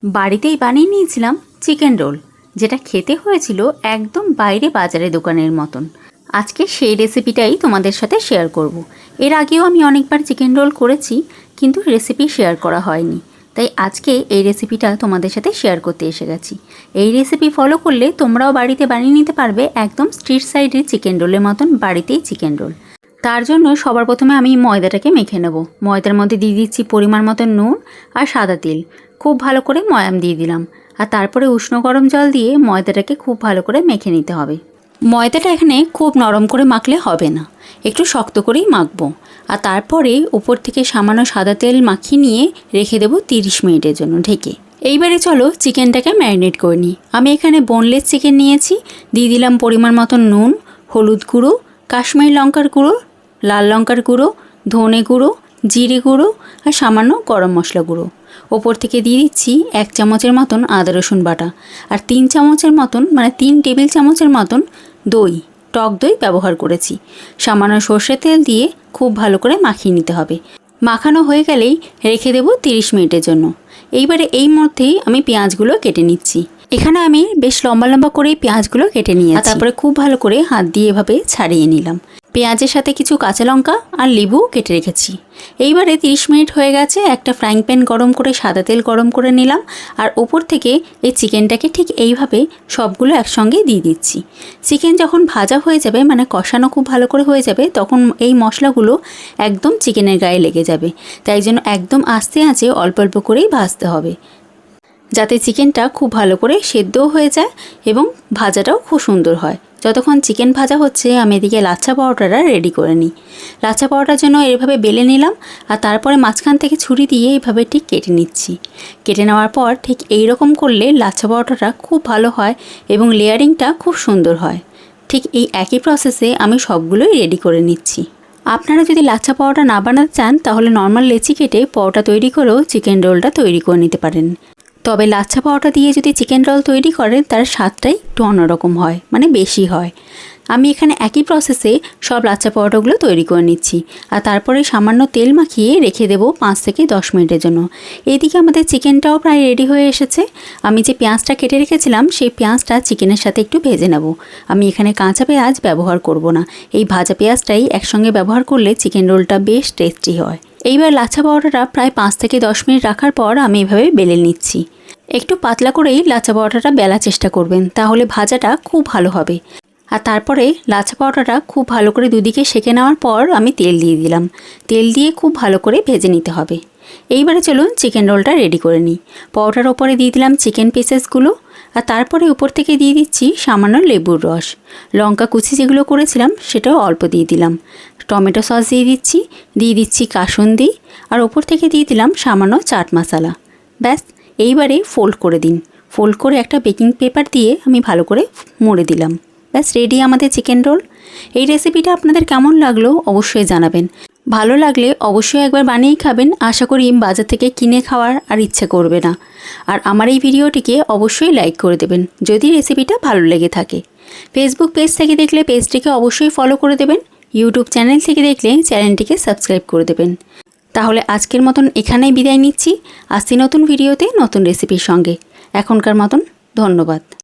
বাড়িতেই বানিয়ে নিয়েছিলাম চিকেন রোল, যেটা খেতে হয়েছিল একদম বাইরে বাজারে দোকানের মতন। আজকে সেই রেসিপিটাই তোমাদের সাথে শেয়ার করব। এর আগেও আমি অনেকবার চিকেন রোল করেছি, কিন্তু রেসিপি শেয়ার করা হয়নি, তাই আজকে এই রেসিপিটা তোমাদের সাথে শেয়ার করতে এসে গেছি। এই রেসিপি ফলো করলে তোমরাও বাড়িতে বানিয়ে নিতে পারবে একদম স্ট্রিট সাইডের চিকেন রোলের মতন বাড়িতেই চিকেন রোল। তার জন্য সবার প্রথমে আমি ময়দাটাকে মেখে নেব। ময়দার মধ্যে দিয়ে দিচ্ছি পরিমাণ মতো নুন আর সাদা তেল। খুব ভালো করে ময়াম দিয়ে দিলাম, আর তারপরে উষ্ণ গরম জল দিয়ে ময়দাটাকে খুব ভালো করে মেখে নিতে হবে। ময়দাটা এখানে খুব নরম করে মাখলে হবে না, একটু শক্ত করেই মাখবো। আর তারপরে উপর থেকে সামান্য সাদা তেল মাখিয়ে নিয়ে রেখে দেবো 30 মিনিটের জন্য ঢেকে। এইবারে চলো চিকেনটাকে ম্যারিনেট করে নিই। আমি এখানে বোনলেস চিকেন নিয়েছি। দিয়ে দিলাম পরিমাণ মতো নুন, হলুদ গুঁড়ো, কাশ্মীরি লঙ্কার গুঁড়ো, লাল লঙ্কার গুঁড়ো, ধনে গুঁড়ো, জিরে গুঁড়ো আর সামান্য গরম মশলা গুঁড়ো। ওপর থেকে দিয়ে দিচ্ছি 1 চামচের মতন আদা রসুন বাটা, আর 3 চামচের মতন 3 টেবিল চামচের মতন দই, টক দই ব্যবহার করেছি। সামান্য সর্ষের তেল দিয়ে খুব ভালো করে মাখিয়ে নিতে হবে। মাখানো হয়ে গেলেই রেখে দেবো 30 মিনিটের জন্য। এইবারে এই মধ্যেই আমি পেঁয়াজগুলো কেটে নিচ্ছি। এখানে আমি বেশ লম্বা লম্বা করে পেঁয়াজগুলো কেটে নিয়েছি, তারপরে খুব ভালো করে হাত দিয়ে এভাবে ছাড়িয়ে নিলাম। পেঁয়াজের সাথে কিছু কাঁচা লঙ্কা আর লেবু কেটে রেখেছি। এইবারে 30 মিনিট হয়ে গেছে। একটা ফ্রাইং প্যান গরম করে সাদা তেল গরম করে নিলাম, আর ওপর থেকে এই চিকেনটাকে ঠিক এইভাবে সবগুলো একসঙ্গে দিয়ে দিচ্ছি। চিকেন যখন ভাজা হয়ে যাবে, কষানো খুব ভালো করে হয়ে যাবে, তখন এই মশলাগুলো একদম চিকেনের গায়ে লেগে যাবে। তাই জন্য একদম আস্তে আঁচে অল্প অল্প করেই ভাজতে হবে, যাতে চিকেনটা খুব ভালো করে সেদ্ধও হয়ে যায় এবং ভাজাটাও খুব সুন্দর হয়। যতক্ষণ চিকেন ভাজা হচ্ছে, আমি এদিকে লাচ্ছা পরোটাটা রেডি করে নিই। লাচ্ছা পরোটার জন্য এভাবে বেলে নিলাম, আর তারপরে মাঝখান থেকে ছুরি দিয়ে এইভাবে ঠিক কেটে নিচ্ছি। কেটে নেওয়ার পর ঠিক এই রকম করলে লাচ্ছা পরোটাটা খুব ভালো হয় এবং লেয়ারিংটা খুব সুন্দর হয়। ঠিক এই একই প্রসেসে আমি সবগুলোই রেডি করে নিচ্ছি। আপনারা যদি লাচ্ছা পরোটা না বানাতে চান, তাহলে নর্মাল লেচি কেটে পরোটা তৈরি করেও চিকেন রোলটা তৈরি করে নিতে পারেন। তবে লাচ্ছা পরোটা দিয়ে যদি চিকেন রোল তৈরি করেন, তার স্বাদটাই একটু অন্যরকম হয়, বেশি হয়। আমি এখানে একই প্রসেসে সব লাচ্ছা পরোটাগুলো তৈরি করে নিচ্ছি, আর তারপরে সামান্য তেল মাখিয়ে রেখে দেবো 5 থেকে 10 মিনিটের জন্য। এইদিকে আমাদের চিকেনটাও প্রায় রেডি হয়ে এসেছে। আমি যে পেঁয়াজটা কেটে রেখেছিলাম, সেই পেঁয়াজটা চিকেনের সাথে একটু ভেজে নেব। আমি এখানে কাঁচা পেঁয়াজ ব্যবহার করব না, এই ভাজা পেঁয়াজটাই একসঙ্গে ব্যবহার করলে চিকেন রোলটা বেশ টেস্টি হয়। এইবার লাচ্ছা পরোটাটা প্রায় 5 থেকে 10 মিনিট রাখার পর আমি এভাবে বেলে নিচ্ছি। একটু পাতলা করেই লাচ্ছা পরোটাটা বেলার চেষ্টা করবেন, তাহলে ভাজাটা খুব ভালো হবে। আর তারপরে লাচ্ছা পরোটাটা খুব ভালো করে দুদিকে সেঁকে নেওয়ার পর আমি তেল দিয়ে দিলাম। তেল দিয়ে খুব ভালো করে ভেজে নিতে হবে। এইবারে চলুন চিকেন রোলটা রেডি করে নিই। পরোটার ওপরে দিয়ে দিলাম চিকেন পিসেসগুলো, আর তারপরে উপর থেকে দিয়ে দিচ্ছি সামান্য লেবুর রস। লঙ্কা কুচি যেগুলো করেছিলাম সেটাও অল্প দিয়ে দিলাম। টমেটো সস দিয়ে দিচ্ছি কাসুন্দি, আর ওপর থেকে দিয়ে দিলাম সামান্য চাট মশলা। ব্যাস, এইবারে ফোল্ড করে দিন। ফোল্ড করে একটা বেকিং পেপার দিয়ে আমি ভালো করে মুড়ে দিলাম। ব্যাস, রেডি আমাদের চিকেন রোল। এই রেসিপিটা আপনাদের কেমন লাগলো অবশ্যই জানাবেন। ভালো লাগলে অবশ্যই একবার বানিয়েই খাবেন। আশা করি বাজার থেকে কিনে খাওয়ার আর ইচ্ছে করবে না। আর আমার এই ভিডিওটিকে অবশ্যই লাইক করে দেবেন যদি রেসিপিটা ভালো লেগে থাকে। ফেসবুক পেজ থেকে দেখলে পেজটিকে অবশ্যই ফলো করে দেবেন। ইউটিউব চ্যানেল থেকে দেখলে চ্যানেলটিকে সাবস্ক্রাইব করে দেবেন। তাহলে আজকের মতন এখানেই বিদায় নিচ্ছি। আসছি নতুন ভিডিওতে নতুন রেসিপির সঙ্গে। এখনকার মতন ধন্যবাদ।